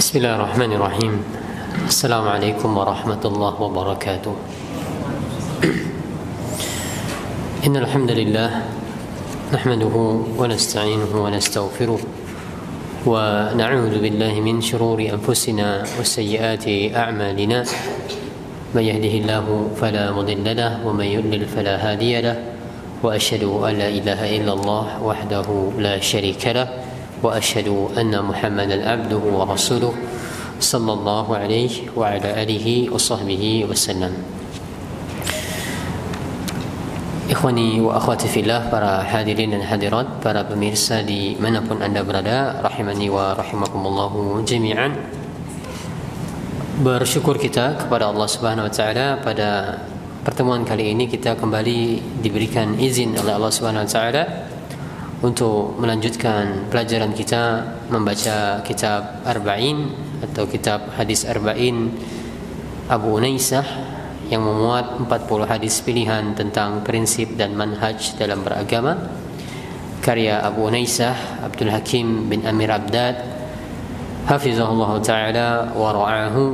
بسم الله الرحمن الرحيم. السلام عليكم ورحمة الله وبركاته. إن الحمد لله نحمده ونستعينه ونستغفره ونعوذ بالله من شرور أنفسنا وسيئات أعمالنا. من يهده الله فلا مضل له ومن يضلل فلا هادي له وأشهد أن لا إله إلا الله وحده لا شريك له وأشهد أن محمدا عبده ورسوله صلى الله عليه وعلى آله وصحبه وسلم. Ikhwani wa akhwati fillah, para hadirin dan hadirat, para pemirsa di manapun anda berada, rahimani wa rahimakumullahu jami'an. Bersyukur kita kepada Allah Subhanahu wa taala, pada pertemuan kali ini kita kembali diberikan izin oleh Allah Subhanahu wa taala untuk melanjutkan pelajaran kita membaca kitab Arba'in atau kitab hadis Arba'in Abu Unaisah yang memuat 40 hadis pilihan tentang prinsip dan manhaj dalam beragama, karya Abu Unaisah Abdul Hakim bin Amir Abdad hafizahullah ta'ala wa ra'ahu.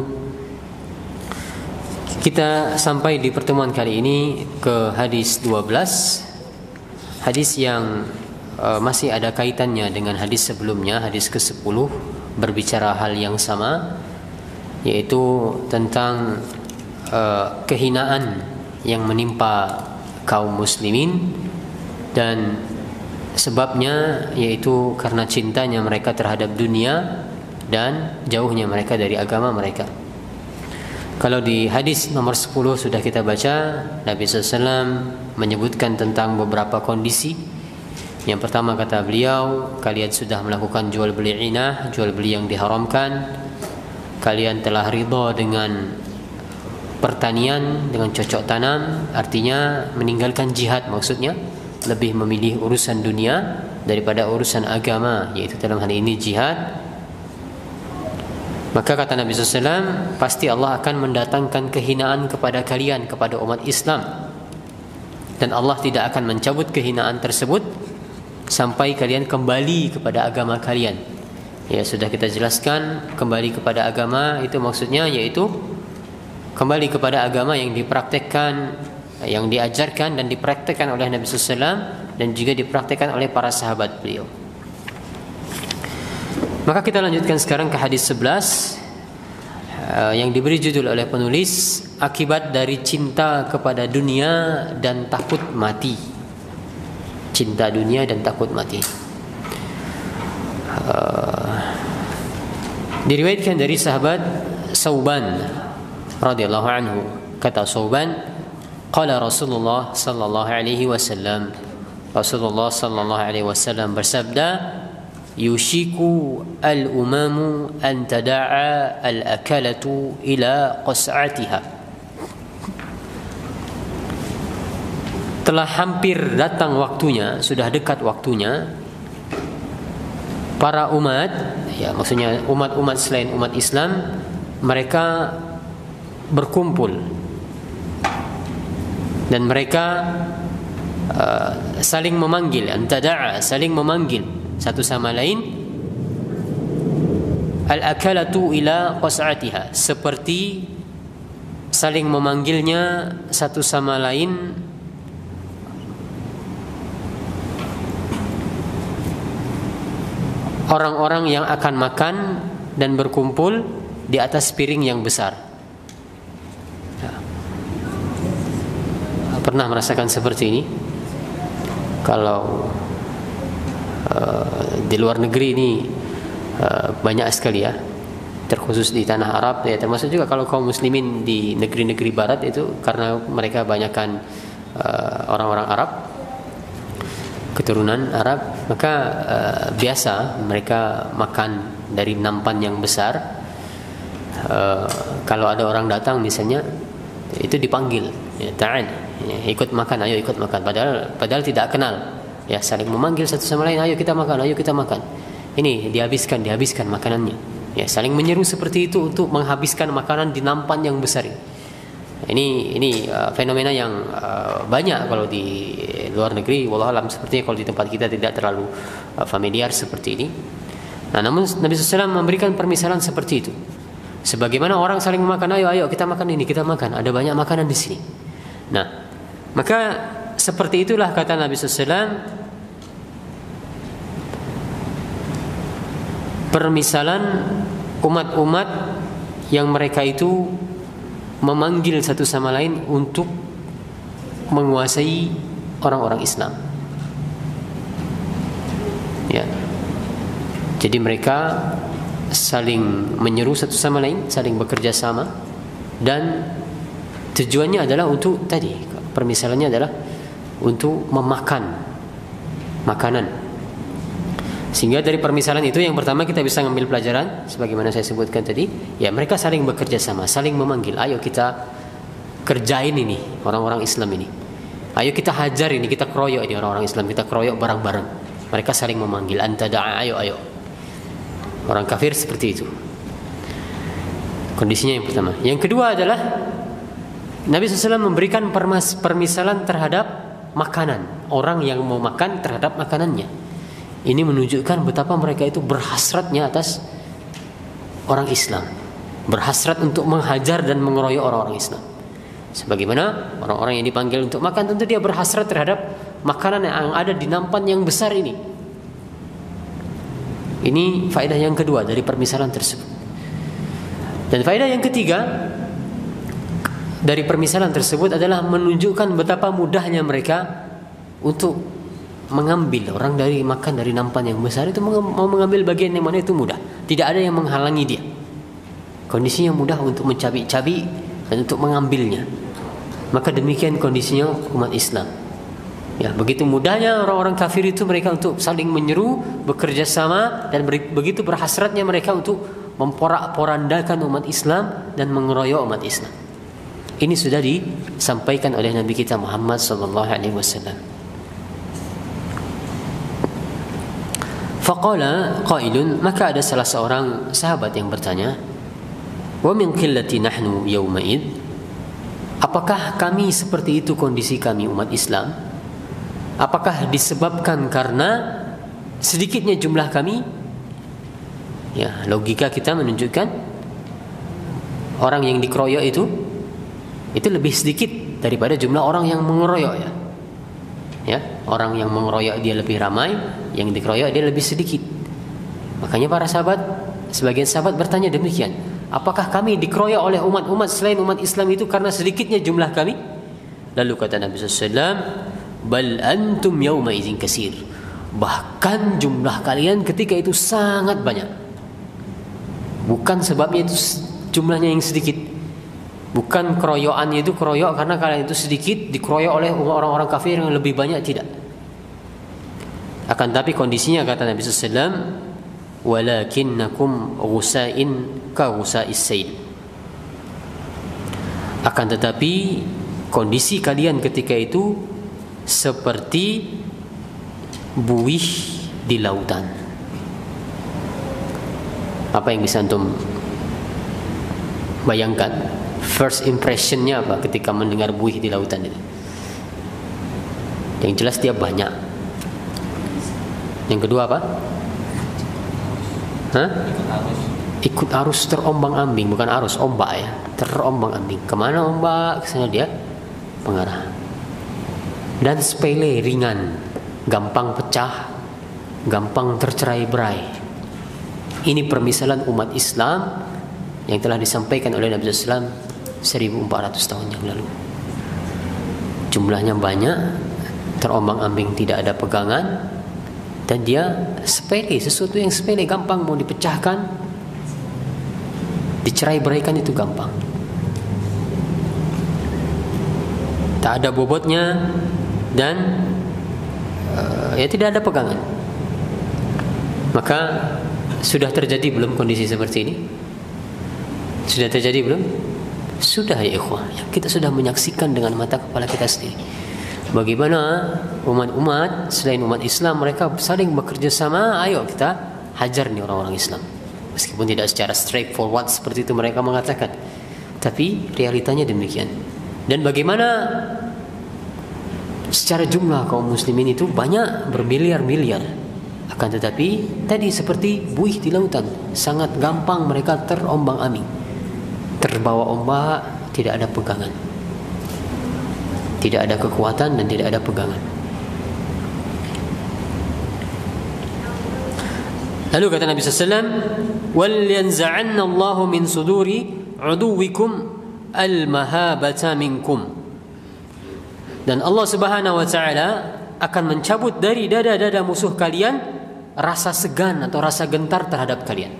Kita sampai di pertemuan kali ini ke hadis 12, hadis yang masih ada kaitannya dengan hadis sebelumnya, hadis ke-10, berbicara hal yang sama, yaitu tentang kehinaan yang menimpa kaum muslimin, dan sebabnya yaitu karena cintanya mereka terhadap dunia dan jauhnya mereka dari agama mereka. Kalau di hadis nomor 10 sudah kita baca, Nabi SAW menyebutkan tentang beberapa kondisi. Yang pertama kata beliau, kalian sudah melakukan jual beli inah, jual beli yang diharamkan. Kalian telah ridha dengan pertanian, dengan cocok tanam, artinya meninggalkan jihad, maksudnya lebih memilih urusan dunia daripada urusan agama, yaitu dalam hal ini jihad. Maka kata Nabi SAW, pasti Allah akan mendatangkan kehinaan kepada kalian, kepada umat Islam, dan Allah tidak akan mencabut kehinaan tersebut sampai kalian kembali kepada agama kalian. Ya, sudah kita jelaskan, kembali kepada agama itu maksudnya yaitu kembali kepada agama yang dipraktekkan, yang diajarkan dan dipraktekkan oleh Nabi SAW dan juga dipraktekkan oleh para sahabat beliau. Maka kita lanjutkan sekarang ke hadis 11 yang diberi judul oleh penulis, akibat dari cinta kepada dunia dan takut mati. Cinta dunia dan takut mati. Diriwayatkan dari sahabat Sauban radhiyallahu anhu, kata Sauban, qala Rasulullah sallallahu alaihi wasallam, Rasulullah sallallahu alaihi wasallam bersabda, yushiku al-umamu an tada'a al-akalatu ila qas'atiha. Telah hampir datang waktunya, sudah dekat waktunya, para umat, ya maksudnya umat-umat selain umat Islam, mereka berkumpul dan mereka saling memanggil, antada'a, saling memanggil satu sama lain, al-akalatu ila qas'atiha, seperti saling memanggilnya satu sama lain orang-orang yang akan makan dan berkumpul di atas piring yang besar. Ya. Pernah merasakan seperti ini? Kalau di luar negeri ini banyak sekali ya, terkhusus di tanah Arab ya, termasuk juga kalau kaum muslimin di negeri-negeri barat itu, karena mereka banyakkan orang-orang Arab, keturunan Arab, maka biasa mereka makan dari nampan yang besar. Kalau ada orang datang misalnya, itu dipanggil, ya, ta'al, ya, ikut makan, ayo ikut makan, padahal tidak kenal, ya, saling memanggil satu sama lain, ayo kita makan, ayo kita makan. Ini dihabiskan makanannya, ya, saling menyeru seperti itu untuk menghabiskan makanan di nampan yang besar ini. Ini fenomena yang banyak kalau di luar negeri. Wallahu alam, sepertinya kalau di tempat kita tidak terlalu familiar seperti ini. Nah, namun Nabi SAW memberikan permisalan seperti itu. Sebagaimana orang saling memakan, ayo kita makan ini, kita makan. Ada banyak makanan di sini. Nah, maka seperti itulah kata Nabi SAW, permisalan umat-umat yang mereka itu memanggil satu sama lain untuk menguasai orang-orang Islam. Ya. Jadi mereka saling menyeru satu sama lain, saling bekerja sama, dan tujuannya adalah untuk tadi, permisalannya adalah untuk memakan makanan. Sehingga dari permisalan itu yang pertama kita bisa ngambil pelajaran, sebagaimana saya sebutkan tadi, ya mereka saling bekerja sama, saling memanggil, ayo kita kerjain ini orang-orang Islam ini, ayo kita hajar ini, kita keroyok ini orang-orang Islam, kita keroyok bareng-bareng. Mereka saling memanggil, anta da'a, ayo. Orang kafir seperti itu. Kondisinya yang pertama. Yang kedua adalah Nabi SAW memberikan permisalan terhadap makanan, orang yang mau makan terhadap makanannya. Ini menunjukkan betapa mereka itu berhasratnya atas orang Islam, berhasrat untuk menghajar dan mengeroyok orang-orang Islam. Sebagaimana orang-orang yang dipanggil untuk makan, tentu dia berhasrat terhadap makanan yang ada di nampan yang besar ini. Ini faedah yang kedua dari permisalan tersebut. Dan faedah yang ketiga dari permisalan tersebut adalah menunjukkan betapa mudahnya mereka untuk mengambil. Orang dari makan dari nampan yang besar itu mau mengambil bagian yang mana itu mudah. Tidak ada yang menghalangi dia. Kondisinya mudah untuk mencabik-cabik dan untuk mengambilnya. Maka demikian kondisinya umat Islam. Ya, begitu mudahnya orang-orang kafir itu mereka untuk saling menyeru, bekerja sama, dan begitu berhasratnya mereka untuk memporak-porandakan umat Islam dan mengeroyok umat Islam. Ini sudah disampaikan oleh Nabi kita Muhammad SAW. Faqala qailun, maka ada salah seorang sahabat yang bertanya, wa min qillati nahnu yawma'id, apakah kami seperti itu kondisi kami umat Islam? Apakah disebabkan karena sedikitnya jumlah kami? Ya, logika kita menunjukkan orang yang dikeroyok itu lebih sedikit daripada jumlah orang yang mengeroyok, ya. Ya, orang yang mengeroyok dia lebih ramai, yang dikeroyok dia lebih sedikit. Makanya para sahabat, sebagian sahabat bertanya demikian, apakah kami dikeroyok oleh umat-umat selain umat Islam itu karena sedikitnya jumlah kami? Lalu kata Nabi SAW, bal antum yawma idzin katsir, bahkan jumlah kalian ketika itu sangat banyak. Bukan sebabnya itu jumlahnya yang sedikit, bukan keroyokannya itu keroyok karena kalian itu sedikit dikeroyok oleh orang-orang kafir yang lebih banyak, tidak. Akan tapi kondisinya kata Nabi SAW, walakinnakum ghusa'in ka ghusa'is sail, akan tetapi kondisi kalian ketika itu seperti buih di lautan. Apa yang bisa antum bayangkan? First impressionnya apa ketika mendengar buih di lautan itu? Yang jelas dia banyak. Yang kedua apa? Ikut arus terombang-ambing, bukan arus, ombak ya, terombang-ambing. Kemana ombak, kesana dia mengarah. Dan sepele, ringan, gampang pecah, gampang tercerai-berai. Ini permisalan umat Islam yang telah disampaikan oleh Nabi SAW 1400 tahun yang lalu. Jumlahnya banyak, terombang-ambing, tidak ada pegangan, dan dia sepele, sesuatu yang sepele, gampang mau dipecahkan, dicerai-beraikan itu gampang. Tak ada bobotnya, dan ya tidak ada pegangan. Maka sudah terjadi belum kondisi seperti ini? Sudah terjadi belum? Sudah ya ikhwah. Kita sudah menyaksikan dengan mata kepala kita sendiri bagaimana umat-umat selain umat Islam mereka saling bekerja sama. Ayo kita hajar nih orang-orang Islam, meskipun tidak secara straightforward seperti itu mereka mengatakan, tapi realitanya demikian. Dan bagaimana secara jumlah kaum muslimin itu banyak, bermiliar-miliar, Akan tetapi tadi seperti buih di lautan, sangat gampang mereka terombang-ambing, terbawa ombak, tidak ada pegangan, tidak ada kekuatan dan tidak ada pegangan. Lalu kata Nabi SAW, wal yanza'anna Allahu min suduri uduwikum al-mahabata minkum. Dan Allah Subhanahu wa taala akan mencabut dari dada-dada musuh kalian rasa segan atau rasa gentar terhadap kalian.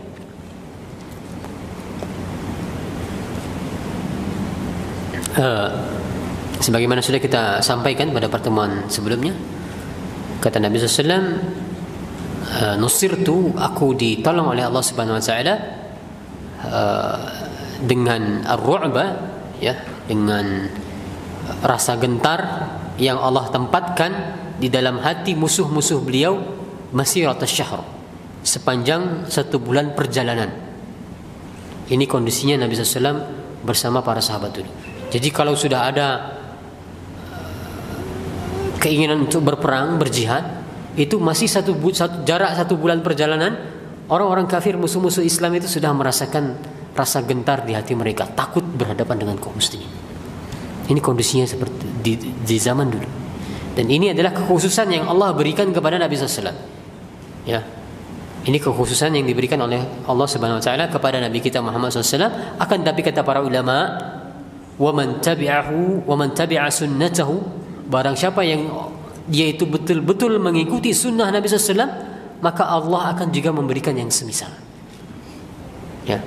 Sebagaimana sudah kita sampaikan pada pertemuan sebelumnya, kata Nabi SAW, nusirtu, aku ditolong oleh Allah Subhanahu wa taala dengan ar-ru'ba, ya, dengan rasa gentar yang Allah tempatkan di dalam hati musuh-musuh beliau masiratus syahr, sepanjang 1 bulan perjalanan. Ini kondisinya Nabi SAW bersama para sahabat dulu. Jadi kalau sudah ada keinginan untuk berperang, berjihad, itu masih jarak 1 bulan perjalanan, orang-orang kafir, musuh-musuh Islam itu sudah merasakan rasa gentar di hati mereka, takut berhadapan dengan kaum muslimin. Ini kondisinya seperti di zaman dulu. Dan ini adalah kekhususan yang Allah berikan kepada Nabi SAW. Ya, ini kekhususan yang diberikan oleh Allah Subhanahu Wa Taala kepada Nabi kita Muhammad SAW. Akan tapi kata para ulama, wa man tabi'a sunnatahu, barang siapa yang dia itu betul-betul mengikuti sunnah Nabi SAW, maka Allah akan juga memberikan yang semisal. Ya,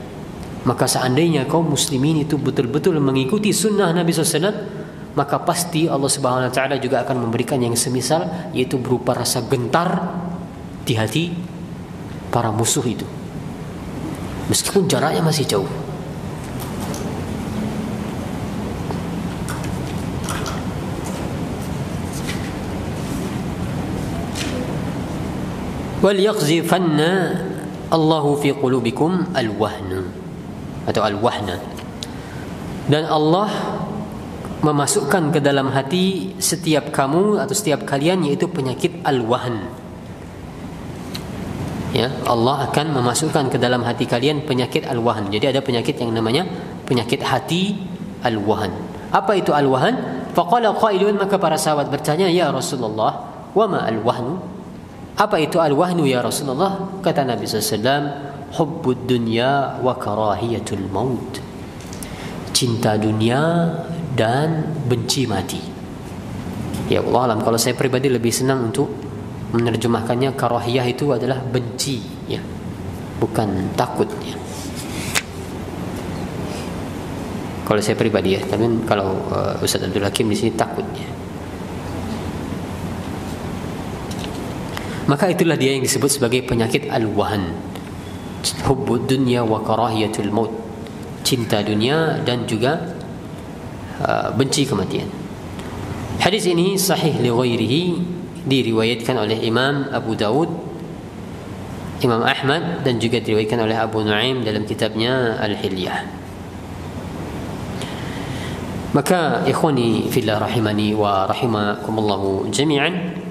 maka seandainya kaum muslimin itu betul-betul mengikuti sunnah Nabi SAW, maka pasti Allah Subhanahu Wa Taala juga akan memberikan yang semisal, yaitu berupa rasa gentar di hati para musuh itu, meskipun jaraknya masih jauh. Wal yaghzifanna Allahu fi qulubikum al-wahna atau al-wahna, dan Allah memasukkan ke dalam hati setiap kamu atau setiap kalian yaitu penyakit al-wahn. Ya, Allah akan memasukkan ke dalam hati kalian penyakit al-wahn. Jadi ada penyakit yang namanya penyakit hati al-wahn. Apa itu al-wahn? Faqala qailun, maka para sahabat bertanya, ya Rasulullah, wa ma al-wahnu? Apa itu al-wahnu ya Rasulullah? Kata Nabi SAW, hubbud dunya wa karahiyatul maut, cinta dunia dan benci mati. Ya Allah alam, kalau saya pribadi lebih senang untuk menerjemahkannya karahiyah itu adalah benci, ya, bukan takut, ya. Kalau saya pribadi, ya, tapi kalau Ustaz Abdul Hakim di sini takut, ya. Maka itulah dia yang disebut sebagai penyakit al-wahn, hubbud dunya wa karahiyatul maut, cinta dunia dan juga benci kematian. Hadis ini sahih li ghairihi, diriwayatkan oleh Imam Abu Dawud, Imam Ahmad, dan juga diriwayatkan oleh Abu Nuaim dalam kitabnya Al-Hilyah. Maka ikhwani fillah rahimani wa rahimakumullahu jami'an,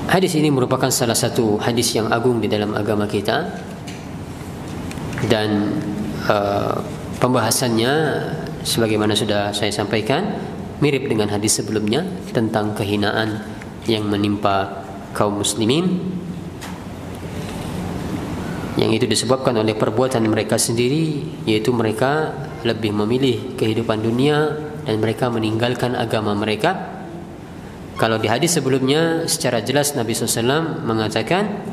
hadis ini merupakan salah satu hadis yang agung di dalam agama kita, dan pembahasannya sebagaimana sudah saya sampaikan mirip dengan hadis sebelumnya tentang kehinaan yang menimpa kaum muslimin, yang itu disebabkan oleh perbuatan mereka sendiri, yaitu mereka lebih memilih kehidupan dunia dan mereka meninggalkan agama mereka. Kalau di hadis sebelumnya secara jelas Nabi SAW mengatakan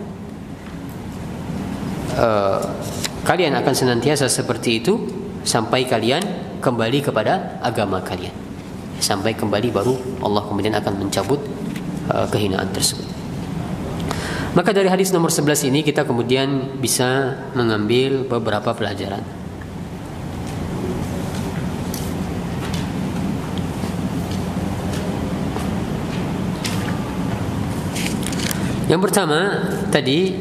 kalian akan senantiasa seperti itu sampai kalian kembali kepada agama kalian. Sampai kembali baru Allah kemudian akan mencabut kehinaan tersebut. Maka dari hadis nomor 11 ini kita kemudian bisa mengambil beberapa pelajaran. Yang pertama tadi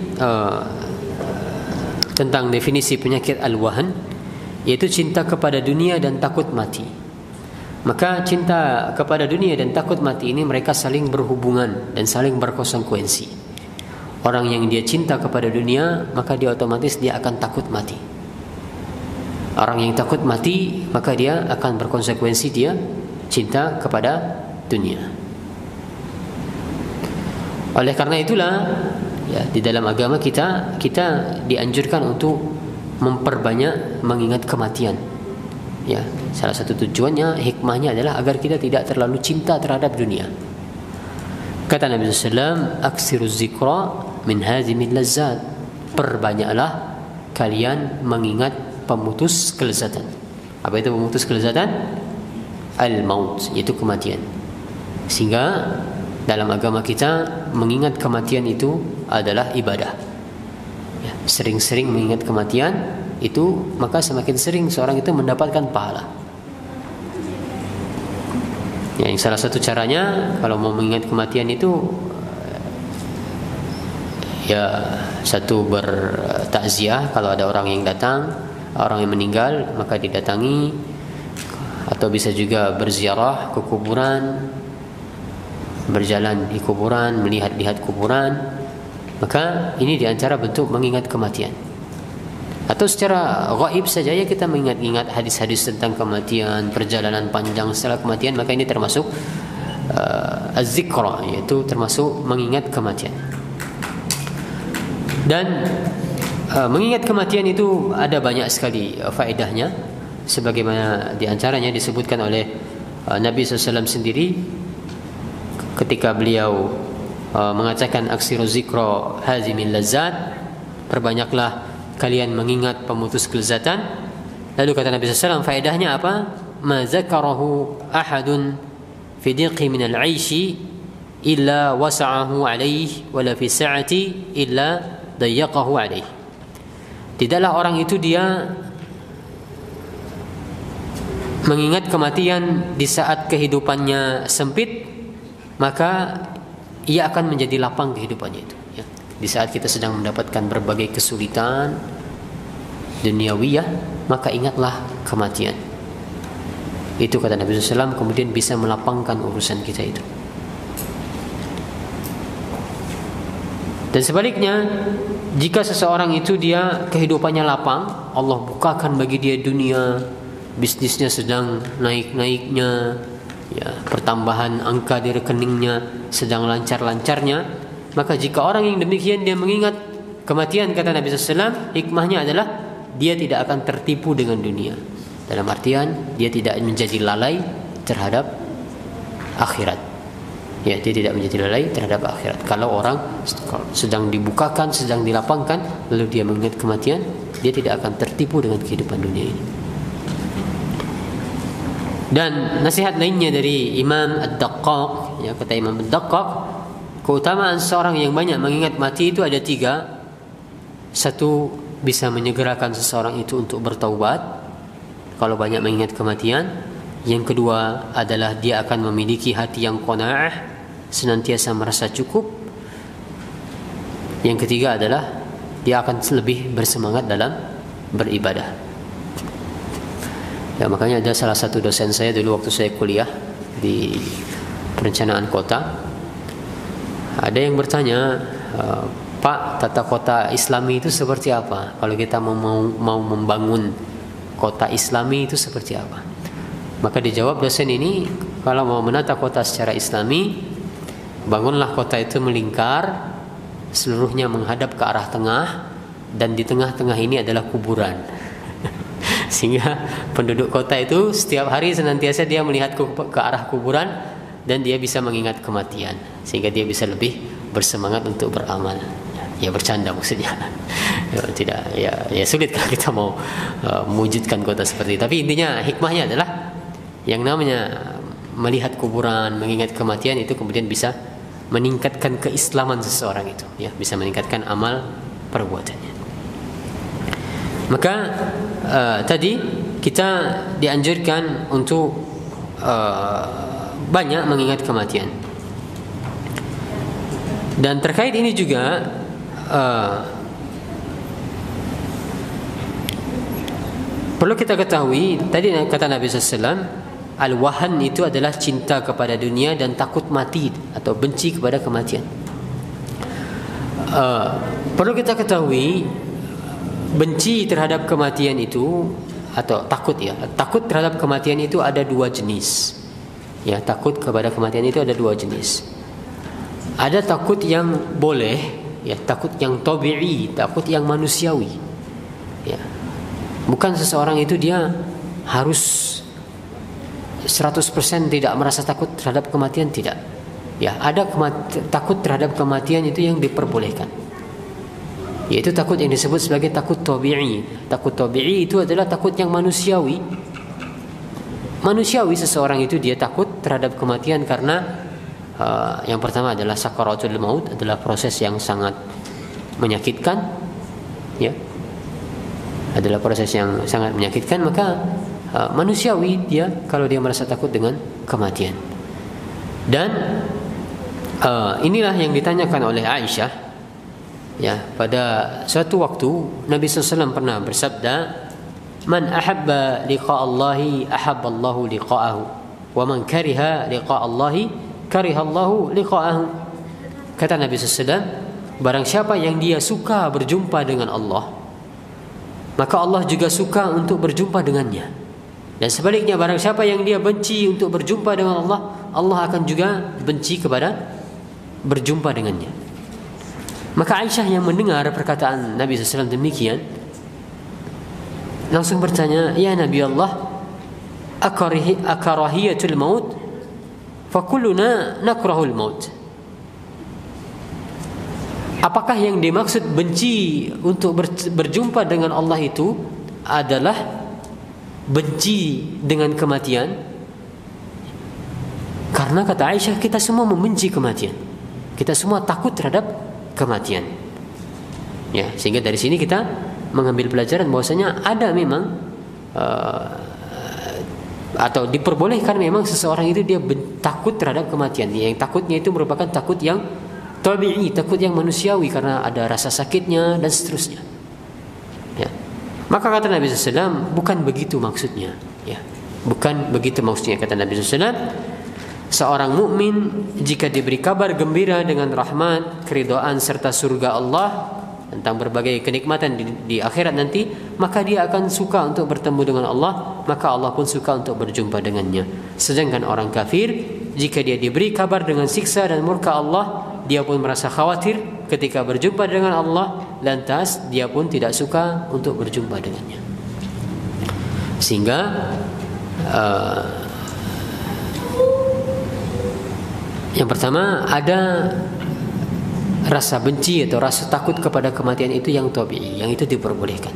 tentang definisi penyakit al-wahn, yaitu cinta kepada dunia dan takut mati. Maka cinta kepada dunia dan takut mati ini mereka saling berhubungan dan saling berkonsekuensi. Orang yang dia cinta kepada dunia, maka dia otomatis dia akan takut mati. Orang yang takut mati, maka dia akan berkonsekuensi dia cinta kepada dunia. Oleh karena itulah, ya, di dalam agama kita dianjurkan untuk memperbanyak mengingat kematian. Ya, salah satu tujuannya, hikmahnya adalah agar kita tidak terlalu cinta terhadap dunia. Kata Nabi SAW, aksiru zikra min hazimil lazzat. Perbanyaklah kalian mengingat pemutus kelezatan. Apa itu pemutus kelezatan? Al-maut, yaitu kematian. Sehingga dalam agama kita mengingat kematian itu adalah ibadah. Ya, sering-sering mengingat kematian itu, maka semakin sering seorang itu mendapatkan pahala. Ya, yang salah satu caranya kalau mau mengingat kematian itu, ya, satu bertakziah kalau ada orang yang datang, orang yang meninggal, maka didatangi, atau bisa juga berziarah ke kuburan, berjalan di kuburan, melihat-lihat kuburan. Maka ini diantara bentuk mengingat kematian. Atau secara gaib saja ya, kita mengingat-ingat hadis-hadis tentang kematian, perjalanan panjang setelah kematian, maka ini termasuk az-zikra, yaitu termasuk mengingat kematian. Dan mengingat kematian itu ada banyak sekali faedahnya, sebagaimana diantaranya disebutkan oleh Nabi SAW sendiri ketika beliau mengatakan aksiru zikra hazimil lazzat, perbanyaklah kalian mengingat pemutus kelezatan. Lalu kata Nabi SAW, faedahnya apa? Ma zakarahu ahadun fi diqi min al-aishi illa wasa'ahu alaih wala fi sa'ati illa dayyaqahu alaih. Tidaklah orang itu dia mengingat kematian di saat kehidupannya sempit, maka ia akan menjadi lapang kehidupannya itu. Ya. Di saat kita sedang mendapatkan berbagai kesulitan duniawiyah, maka ingatlah kematian. Itu kata Nabi SAW, kemudian bisa melapangkan urusan kita itu. Dan sebaliknya, jika seseorang itu dia kehidupannya lapang, Allah bukakan bagi dia dunia, bisnisnya sedang naik-naiknya, ya, pertambahan angka di rekeningnya sedang lancar-lancarnya, maka jika orang yang demikian dia mengingat kematian, kata Nabi SAW, hikmahnya adalah dia tidak akan tertipu dengan dunia. Dalam artian dia tidak menjadi lalai terhadap akhirat. Ya, dia tidak menjadi lalai terhadap akhirat. Kalau orang sedang dibukakan, sedang dilapangkan, lalu dia mengingat kematian, dia tidak akan tertipu dengan kehidupan dunia ini. Dan nasihat lainnya dari Imam Ad-Daqqaq, ya, kata Imam Ad-Daqqaq, keutamaan seorang yang banyak mengingat mati itu ada 3. Satu, bisa menyegerakan seseorang itu untuk bertaubat kalau banyak mengingat kematian. Yang kedua adalah dia akan memiliki hati yang qanaah, senantiasa merasa cukup. Yang ketiga adalah dia akan lebih bersemangat dalam beribadah. Ya, makanya ada salah satu dosen saya dulu waktu saya kuliah di perencanaan kota, ada yang bertanya, Pak, tata kota Islami itu seperti apa? Kalau kita mau membangun kota Islami itu seperti apa? Maka dijawab dosen ini, kalau mau menata kota secara Islami, bangunlah kota itu melingkar, seluruhnya menghadap ke arah tengah, dan di tengah-tengah ini adalah kuburan. Sehingga penduduk kota itu setiap hari senantiasa dia melihat ke arah kuburan, dan dia bisa mengingat kematian, sehingga dia bisa lebih bersemangat untuk beramal. Ya, bercanda maksudnya. Ya, tidak, ya sulit kalau kita mau mewujudkan kota seperti itu. Tapi intinya hikmahnya adalah yang namanya melihat kuburan, mengingat kematian itu kemudian bisa meningkatkan keislaman seseorang itu, ya, bisa meningkatkan amal perbuatannya. Maka tadi kita dianjurkan untuk banyak mengingat kematian. Dan terkait ini juga perlu kita ketahui, tadi kata Nabi SAW, Al-wahan itu adalah cinta kepada dunia dan takut mati atau benci kepada kematian. Perlu kita ketahui, benci terhadap kematian itu atau takut terhadap kematian itu ada dua jenis. Ya, takut kepada kematian itu ada dua jenis. Ada takut yang boleh, ya, takut yang tabi'i, takut yang manusiawi. Ya. Bukan seseorang itu dia harus 100% tidak merasa takut terhadap kematian, tidak. Ya, ada takut terhadap kematian itu yang diperbolehkan. Yaitu takut yang disebut sebagai takut tabi'i. Takut tabi'i itu adalah takut yang manusiawi. Manusiawi seseorang itu dia takut terhadap kematian karena yang pertama adalah sakaratul maut, adalah proses yang sangat menyakitkan. Ya. Adalah proses yang sangat menyakitkan, maka manusiawi dia kalau dia merasa takut dengan kematian. Dan inilah yang ditanyakan oleh Aisyah. Ya, pada suatu waktu Nabi SAW pernah bersabda, "Man ahabba liqa Allahi ahabba Allahu liqa'ahu, wa man kariha liqa Allahi kariha Allahu liqa'ahu." Kata Nabi SAW, barang siapa yang dia suka berjumpa dengan Allah, maka Allah juga suka untuk berjumpa dengannya. Dan sebaliknya, barang siapa yang dia benci untuk berjumpa dengan Allah, Allah akan juga benci kepada berjumpa dengannya. Maka Aisyah yang mendengar perkataan Nabi SAW demikian, langsung bertanya, "Ya Nabi Allah, akarahiyatul maut? Fakulluna nakrahul maut." Apakah yang dimaksud benci untuk berjumpa dengan Allah itu adalah benci dengan kematian? Karena kata Aisyah, kita semua membenci kematian. Kita semua takut terhadap kematian. Ya, sehingga dari sini kita mengambil pelajaran bahwasanya ada memang atau diperbolehkan memang seseorang itu dia takut terhadap kematian. Yang takutnya itu merupakan takut yang tabi'i, takut yang manusiawi karena ada rasa sakitnya dan seterusnya. Ya. Maka kata Nabi SAW, bukan begitu maksudnya. Ya. Bukan begitu maksudnya, kata Nabi SAW. Seorang mukmin jika diberi kabar gembira dengan rahmat, keridhaan serta surga Allah tentang berbagai kenikmatan di akhirat nanti, maka dia akan suka untuk bertemu dengan Allah, maka Allah pun suka untuk berjumpa dengannya. Sedangkan orang kafir, jika dia diberi kabar dengan siksa dan murka Allah, dia pun merasa khawatir ketika berjumpa dengan Allah, lantas dia pun tidak suka untuk berjumpa dengannya. Sehingga yang pertama, ada rasa benci atau rasa takut kepada kematian itu yang tabi'i, yang itu diperbolehkan.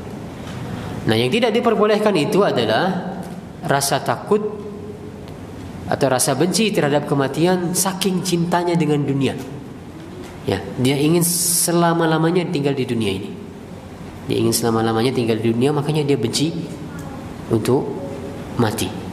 Nah, yang tidak diperbolehkan itu adalah rasa takut atau rasa benci terhadap kematian saking cintanya dengan dunia. Ya, dia ingin selama-lamanya tinggal di dunia ini. Dia ingin selama-lamanya tinggal di dunia, makanya dia benci untuk mati.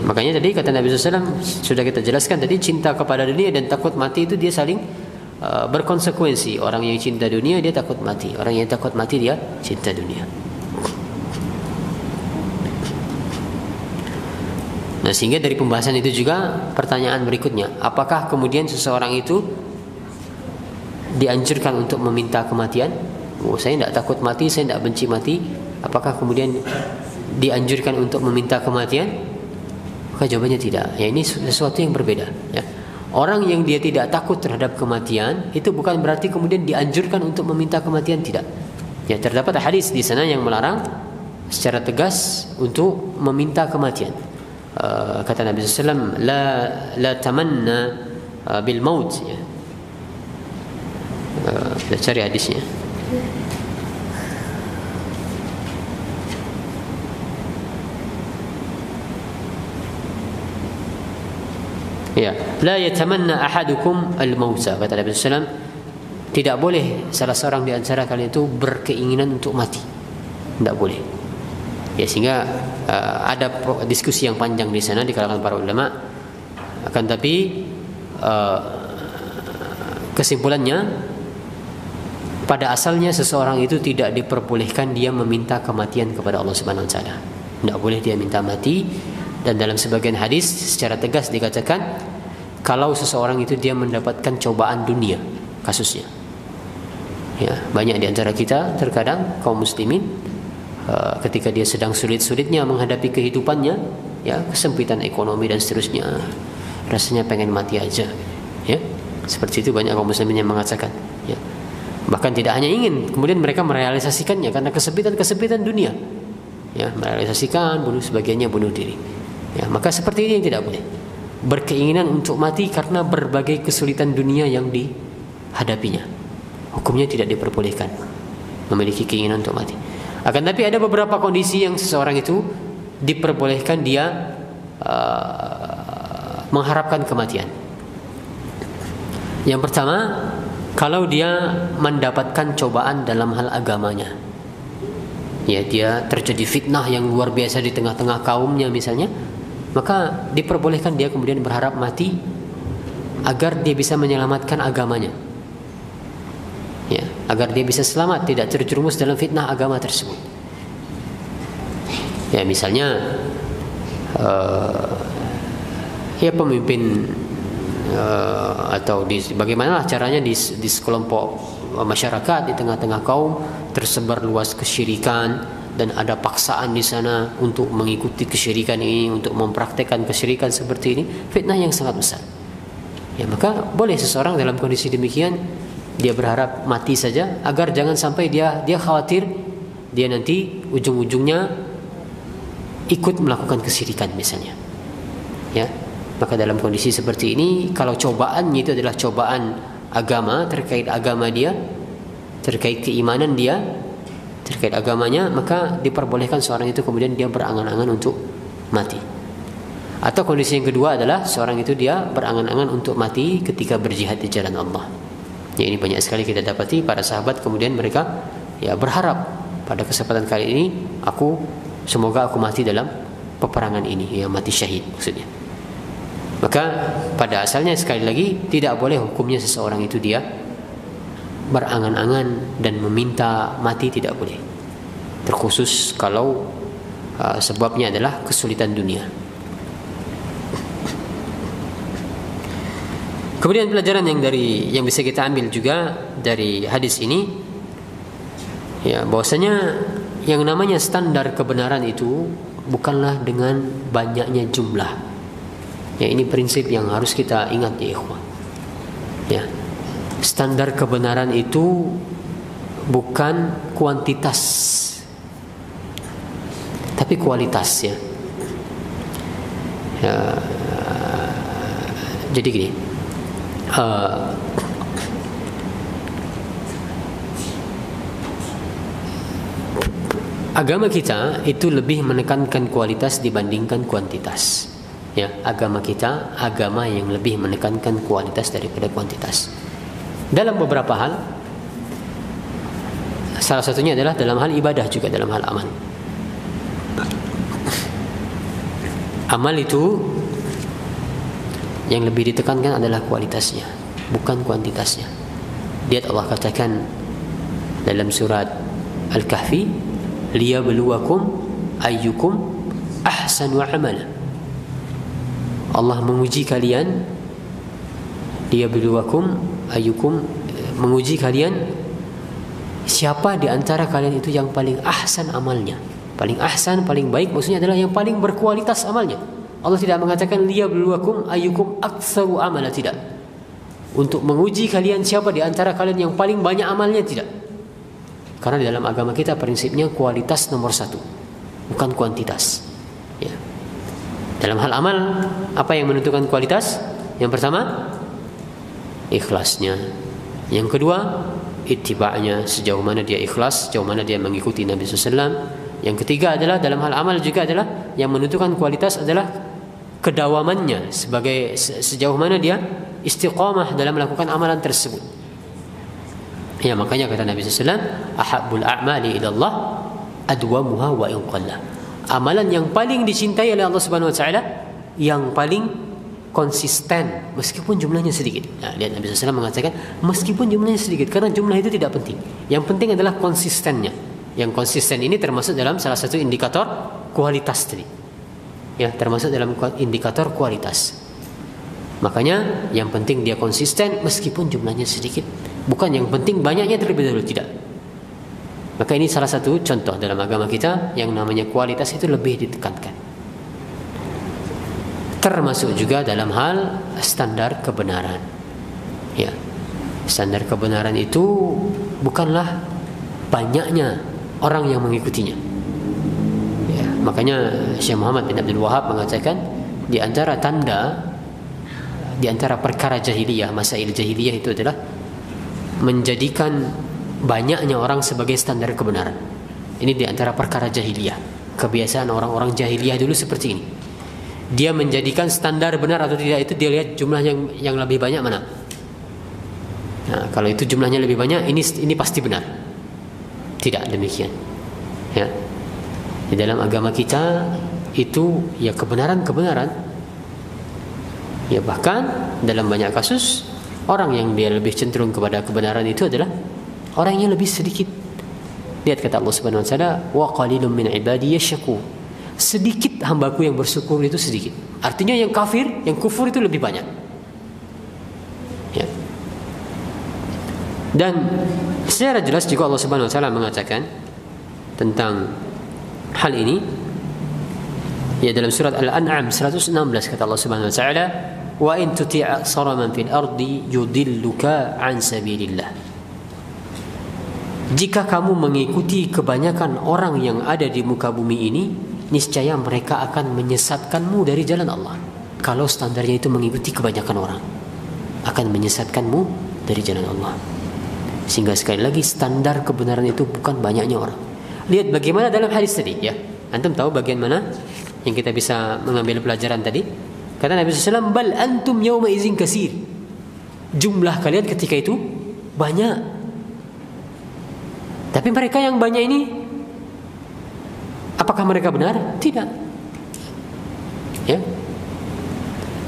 Makanya tadi kata Nabi SAW, sudah kita jelaskan tadi, cinta kepada dunia dan takut mati itu dia saling berkonsekuensi. Orang yang cinta dunia dia takut mati, orang yang takut mati dia cinta dunia. Nah, sehingga dari pembahasan itu juga pertanyaan berikutnya, apakah kemudian seseorang itu dianjurkan untuk meminta kematian? Oh, saya tidak takut mati, saya tidak benci mati. Apakah kemudian dianjurkan untuk meminta kematian? Maka jawabannya tidak. Ya, ini sesuatu yang berbeda. Ya. Orang yang dia tidak takut terhadap kematian itu bukan berarti kemudian dianjurkan untuk meminta kematian, tidak. Ya, terdapat hadis di sana yang melarang secara tegas untuk meminta kematian. Kata Nabi SAW, la tamanna bil maut. Ya. Kita cari hadisnya. Ya, la yatamanna ahadukum al-mauta, kata Nabi SAW, tidak boleh salah seorang di antara kalian itu berkeinginan untuk mati. Tidak boleh. Ya, sehingga ada diskusi yang panjang di sana di kalangan para ulama. Akan tapi kesimpulannya, pada asalnya seseorang itu tidak diperbolehkan dia meminta kematian kepada Allah Subhanahu wa taala. Tidak boleh dia minta mati, dan dalam sebagian hadis secara tegas dikatakan kalau seseorang itu dia mendapatkan cobaan dunia, kasusnya. Ya, banyak di antara kita terkadang kaum muslimin ketika dia sedang sulit-sulitnya menghadapi kehidupannya, ya, kesempitan ekonomi dan seterusnya, rasanya pengen mati aja, ya. Seperti itu banyak kaum muslimin yang mengatakan, ya. Bahkan tidak hanya ingin, kemudian mereka merealisasikannya karena kesempitan dunia, ya, merealisasikan sebagiannya bunuh diri, ya. Maka seperti ini yang tidak boleh, berkeinginan untuk mati karena berbagai kesulitan dunia yang dihadapinya. Hukumnya tidak diperbolehkan memiliki keinginan untuk mati. Akan tapi ada beberapa kondisi yang seseorang itu diperbolehkan dia mengharapkan kematian. Yang pertama, kalau dia mendapatkan cobaan dalam hal agamanya, ya, dia terjadi fitnah yang luar biasa di tengah-tengah kaumnya misalnya, maka diperbolehkan dia kemudian berharap mati agar dia bisa menyelamatkan agamanya, ya, agar dia bisa selamat, tidak terjerumus dalam fitnah agama tersebut. Ya, misalnya ya pemimpin atau bagaimana caranya di sekelompok masyarakat di tengah-tengah kaum tersebar luas kesyirikan dan ada paksaan di sana untuk mengikuti kesyirikan ini, untuk mempraktekkan kesyirikan seperti ini, fitnah yang sangat besar. Ya, maka boleh seseorang dalam kondisi demikian dia berharap mati saja agar jangan sampai dia khawatir dia nanti ujung-ujungnya ikut melakukan kesyirikan misalnya. Ya. Maka dalam kondisi seperti ini, kalau cobaannya itu adalah cobaan agama, terkait agama dia, terkait keimanan dia, terkait agamanya, maka diperbolehkan seorang itu kemudian dia berangan-angan untuk mati. Atau kondisi yang kedua adalah seorang itu dia berangan-angan untuk mati ketika berjihad di jalan Allah. Ya, ini banyak sekali kita dapati para sahabat kemudian mereka ya berharap pada kesempatan kali ini semoga aku mati dalam peperangan ini, ya, mati syahid maksudnya. Maka pada asalnya sekali lagi tidak boleh hukumnya seseorang itu dia berangan-angan dan meminta mati, tidak boleh. Terkhusus kalau sebabnya adalah kesulitan dunia. Kemudian pelajaran yang bisa kita ambil juga dari hadis ini, ya, bahwasanya yang namanya standar kebenaran itu bukanlah dengan banyaknya jumlah. Ya, ini prinsip yang harus kita ingat ya ikhwan. Ya. Standar kebenaran itu bukan kuantitas, tapi kualitas, ya. Ya, jadi gini, agama kita itu lebih menekankan kualitas dibandingkan kuantitas. Ya, agama kita agama yang lebih menekankan kualitas daripada kuantitas. Dalam beberapa hal, salah satunya adalah dalam hal ibadah, juga dalam hal amal. Amal itu yang lebih ditekankan adalah kualitasnya, bukan kuantitasnya. Lihat Allah katakan dalam surat Al-Kahfi, liyabluwakum ayyukum ahsanu amala. Allah menguji kalian, liyabluwakum ayyukum, menguji kalian siapa di antara kalian itu yang paling ahsan amalnya. Paling ahsan, paling baik maksudnya adalah yang paling berkualitas amalnya. Allah tidak mengatakan liyabluwakum ayyukum aktsaru amala, tidak. Untuk menguji kalian siapa di antara kalian yang paling banyak amalnya, tidak. Karena di dalam agama kita prinsipnya kualitas nomor satu, bukan kuantitas. Ya. Dalam hal amal, apa yang menentukan kualitas? Yang pertama, ikhlasnya. Yang kedua, ittiba'nya, sejauh mana dia ikhlas, sejauh mana dia mengikuti Nabi SAW. Yang ketiga adalah dalam hal amal juga adalah yang menentukan kualitas adalah kedawamannya, sebagai sejauh mana dia istiqamah dalam melakukan amalan tersebut. Ya, makanya kata Nabi SAW, ahabbul a'mali ilallah adwamuha wa in qalla. Amalan yang paling dicintai oleh Allah Subhanahu wa taala yang paling konsisten meskipun jumlahnya sedikit. Nah, lihat Nabi SAW mengatakan meskipun jumlahnya sedikit, karena jumlah itu tidak penting. Yang penting adalah konsistennya. Yang konsisten ini termasuk dalam salah satu indikator kualitas tadi. Ya, termasuk dalam indikator kualitas. Makanya yang penting dia konsisten meskipun jumlahnya sedikit. Bukan yang penting banyaknya terlebih dahulu, tidak. Maka ini salah satu contoh dalam agama kita yang namanya kualitas itu lebih ditekankan. Termasuk juga dalam hal standar kebenaran. Ya. Standar kebenaran itu bukanlah banyaknya orang yang mengikutinya. Ya, makanya Syekh Muhammad bin Abdul Wahab mengatakan di antara perkara jahiliyah, masail jahiliyah itu adalah menjadikan banyaknya orang sebagai standar kebenaran. Ini di antara perkara jahiliyah. Kebiasaan orang-orang jahiliyah dulu seperti ini. Dia menjadikan standar benar atau tidak itu dia lihat jumlah yang lebih banyak mana. Nah, kalau itu jumlahnya lebih banyak, ini pasti benar. Tidak demikian. Ya. Di dalam agama kita itu ya kebenaran. Ya, bahkan dalam banyak kasus orang yang dia lebih cenderung kepada kebenaran itu adalah orang yang lebih sedikit. Lihat kata Allah Subhanahu wa taala, wa qalilun min ibadi yashkur. Sedikit hambaku yang bersyukur itu sedikit. Artinya yang kafir, yang kufur itu lebih banyak. Ya. Dan secara jelas juga Allah Subhanahu wa taala mengatakan tentang hal ini ya dalam surat Al-An'am 116 kata Allah Subhanahu wa taala, wa in tuti' aksara man fil ardi yudilluka an sabilillah. Jika kamu mengikuti kebanyakan orang yang ada di muka bumi ini, niscaya mereka akan menyesatkanmu dari jalan Allah. Kalau standarnya itu mengikuti kebanyakan orang, akan menyesatkanmu dari jalan Allah. Sehingga sekali lagi standar kebenaran itu bukan banyaknya orang. Lihat bagaimana dalam hadis tadi ya. Antum tahu bagian mana yang kita bisa mengambil pelajaran tadi? Kata Nabi SAW, bal antum yawma izin kasir. Jumlah kalian ketika itu banyak. Tapi mereka yang banyak ini, apakah mereka benar? Tidak. Ya.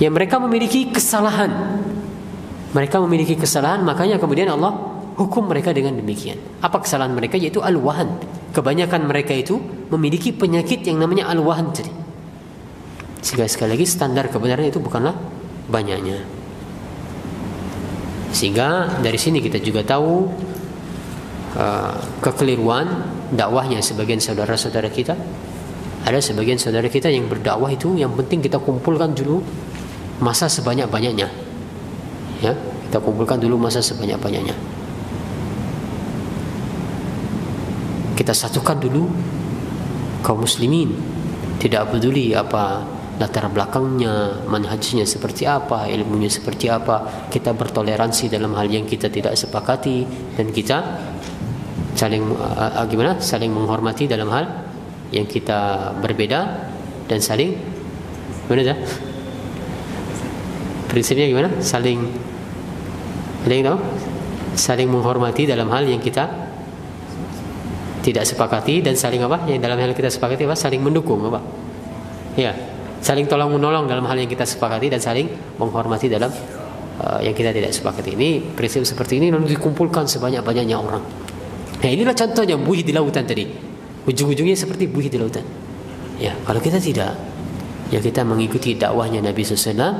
Ya, mereka memiliki kesalahan. Mereka memiliki kesalahan, makanya kemudian Allah hukum mereka dengan demikian. Apa kesalahan mereka? Yaitu al-wahan. Kebanyakan mereka itu memiliki penyakit yang namanya al-wahan tadi. Sehingga sekali lagi standar kebenaran itu bukanlah banyaknya. Sehingga dari sini kita juga tahu kekeliruan dakwahnya sebagian saudara-saudara kita. Ada sebagian saudara kita yang berdakwah itu yang penting kita kumpulkan dulu masa sebanyak-banyaknya. Ya, kita kumpulkan dulu masa sebanyak-banyaknya. Kita satukan dulu kaum muslimin. Tidak peduli apa latar belakangnya, manhajnya seperti apa, ilmunya seperti apa. Kita bertoleransi dalam hal yang kita tidak sepakati dan kita saling menghormati dalam hal yang kita berbeda dan saling prinsipnya gimana? Saling menghormati dalam hal yang kita tidak sepakati dan saling apa? Yang dalam hal yang kita sepakati apa? Saling mendukung apa? Ya, saling tolong menolong dalam hal yang kita sepakati dan saling menghormati dalam yang kita tidak sepakati. Ini prinsip seperti ini lalu dikumpulkan sebanyak-banyaknya orang. Nah, inilah contohnya buih di lautan tadi. Ujung-ujungnya seperti buih di lautan. Ya, kalau kita tidak, ya kita mengikuti dakwahnya Nabi SAW.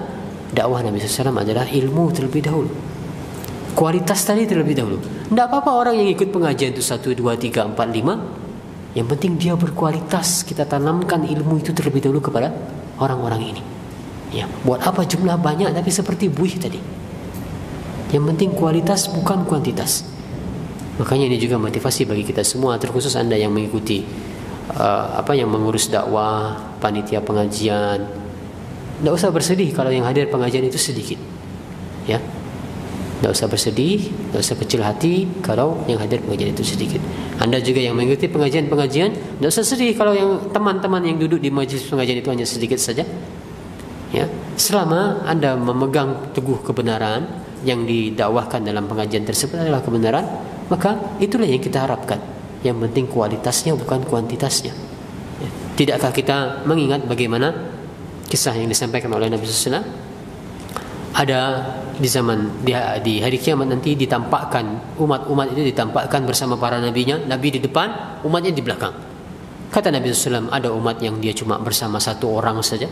Dakwah Nabi SAW adalah ilmu terlebih dahulu. Kualitas tadi terlebih dahulu. Tidak apa-apa orang yang ikut pengajian itu 1, 2, 3, 4, 5. Yang penting dia berkualitas. Kita tanamkan ilmu itu terlebih dahulu kepada orang-orang ini. Ya, buat apa jumlah banyak tapi seperti buih tadi. Yang penting kualitas bukan kuantitas. Makanya ini juga motivasi bagi kita semua, terkhusus Anda yang mengikuti yang mengurus dakwah, panitia pengajian. Tidak usah bersedih kalau yang hadir pengajian itu sedikit. Ya. Tidak usah bersedih, tidak usah kecil hati kalau yang hadir pengajian itu sedikit. Anda juga yang mengikuti pengajian-pengajian, tidak usah sedih kalau yang teman-teman yang duduk di majelis pengajian itu hanya sedikit saja. Ya. Selama Anda memegang teguh kebenaran yang didakwahkan dalam pengajian tersebut adalah kebenaran, maka itulah yang kita harapkan. Yang penting kualitasnya bukan kuantitasnya. Tidakkah kita mengingat bagaimana kisah yang disampaikan oleh Nabi SAW ada di zaman di hari kiamat nanti ditampakkan umat-umat itu ditampakkan bersama para nabinya, nabi di depan, umatnya di belakang. Kata Nabi SAW, ada umat yang dia cuma bersama satu orang saja,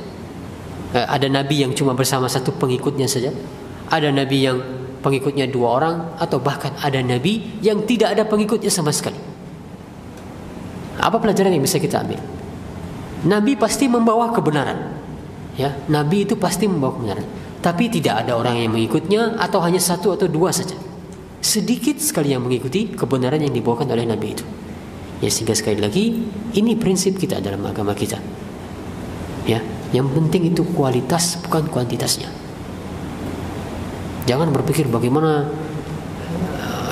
ada nabi yang cuma bersama satu pengikutnya saja, ada nabi yang pengikutnya 2 orang, atau bahkan ada nabi yang tidak ada pengikutnya sama sekali. Apa pelajaran yang bisa kita ambil? Nabi pasti membawa kebenaran, ya, nabi itu pasti membawa kebenaran. Tapi tidak ada orang yang mengikutnya, atau hanya 1 atau 2 saja. Sedikit sekali yang mengikuti kebenaran yang dibawakan oleh Nabi itu. Ya, sehingga sekali lagi, ini prinsip kita dalam agama kita. Ya, yang penting itu kualitas, bukan kuantitasnya. Jangan berpikir bagaimana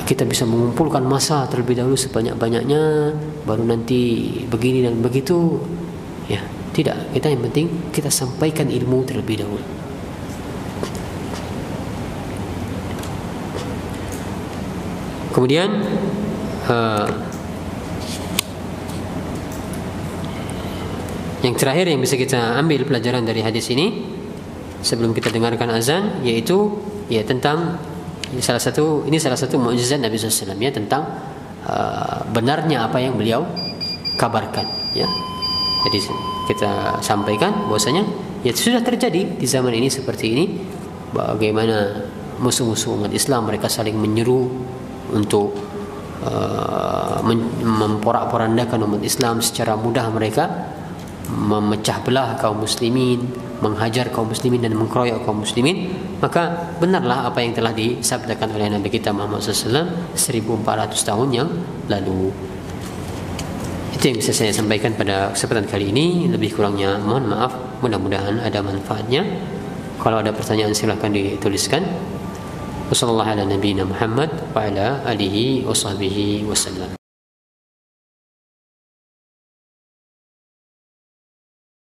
kita bisa mengumpulkan massa terlebih dahulu sebanyak-banyaknya, baru nanti begini dan begitu. Ya, tidak. Kita yang penting kita sampaikan ilmu terlebih dahulu. Kemudian yang terakhir yang bisa kita ambil pelajaran dari hadis ini sebelum kita dengarkan azan, yaitu ya tentang salah satu mukjizat Nabi SAW, ya, tentang benarnya apa yang beliau kabarkan, ya. Jadi kita sampaikan bahwasanya ya sudah terjadi di zaman ini seperti ini, bagaimana musuh-musuh umat Islam mereka saling menyeru untuk memporak-porandakan umat Islam. Secara mudah mereka memecah belah kaum muslimin, menghajar kaum muslimin dan mengkeroyok kaum muslimin. Maka benarlah apa yang telah disabdakan oleh Nabi kita Muhammad SAW 1400 tahun yang lalu. Itu yang bisa saya sampaikan pada kesempatan kali ini. Lebih kurangnya mohon maaf, mudah-mudahan ada manfaatnya. Kalau ada pertanyaan silahkan dituliskan. Wassalamualaikum warahmatullahi wabarakatuh.